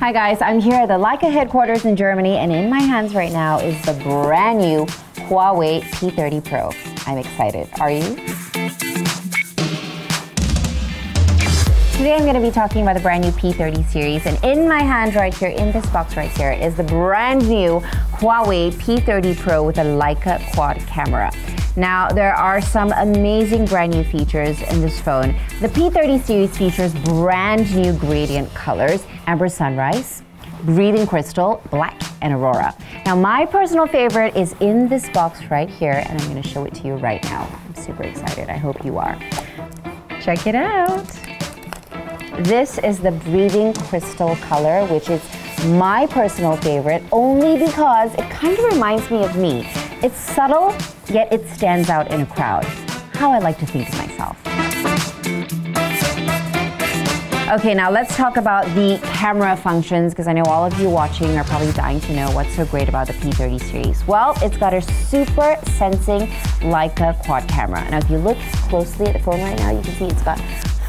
Hi guys, I'm here at the Leica headquarters in Germany, and in my hands right now is the brand new HUAWEI P30 Pro. I'm excited. Are you? Today I'm going to be talking about the brand new P30 series, and in my hand right here, in this box right here, is the brand new HUAWEI P30 Pro with a Leica quad camera. Now, there are some amazing brand new features in this phone. The P30 series features brand new gradient colors, amber sunrise, breathing crystal, black, and aurora. Now, my personal favorite is in this box right here, and I'm going to show it to you right now. I'm super excited. I hope you are. Check it out. This is the breathing crystal color, which is my personal favorite, only because it kind of reminds me of me. It's subtle, yet it stands out in a crowd. How I like to think of myself. Okay, now let's talk about the camera functions, because I know all of you watching are probably dying to know what's so great about the P30 series. Well, it's got a super sensing Leica quad camera. Now, if you look closely at the phone right now, you can see it's got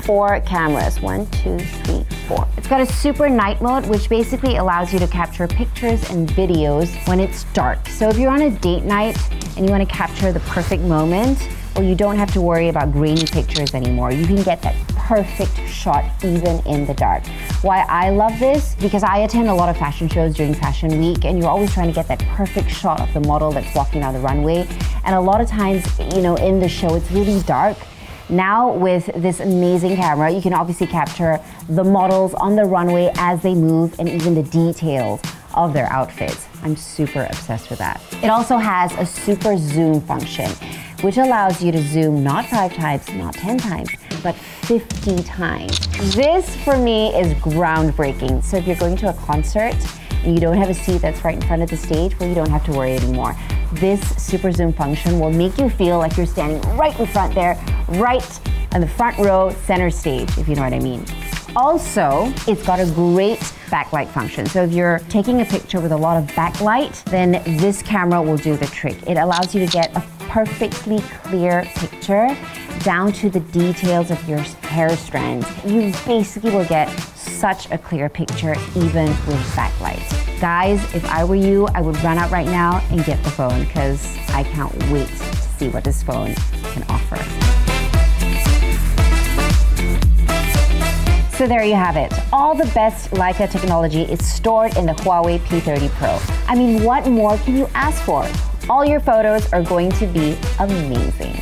4 cameras. 1, 2, 3, 4. It's got a super night mode, which basically allows you to capture pictures and videos when it's dark. So if you're on a date night and you want to capture the perfect moment, well, you don't have to worry about grainy pictures anymore. You can get that perfect shot even in the dark. Why I love this, because I attend a lot of fashion shows during Fashion Week, and you're always trying to get that perfect shot of the model that's walking down the runway. And a lot of times, you know, in the show, it's really dark. Now with this amazing camera, you can obviously capture the models on the runway as they move and even the details of their outfits. I'm super obsessed with that. It also has a super zoom function, which allows you to zoom not 5 times, not 10 times, but 50 times. This for me is groundbreaking. So if you're going to a concert and you don't have a seat that's right in front of the stage, well, you don't have to worry anymore. This super zoom function will make you feel like you're standing right in front there, right on the front row, center stage, if you know what I mean. Also, it's got a great backlight function. So if you're taking a picture with a lot of backlight, then this camera will do the trick. It allows you to get a perfectly clear picture down to the details of your hair strands. You basically will get such a clear picture even with backlight. Guys, if I were you, I would run out right now and get the phone, because I can't wait to see what this phone can offer. So there you have it. All the best Leica technology is stored in the HUAWEI P30 Pro. I mean, what more can you ask for? All your photos are going to be amazing.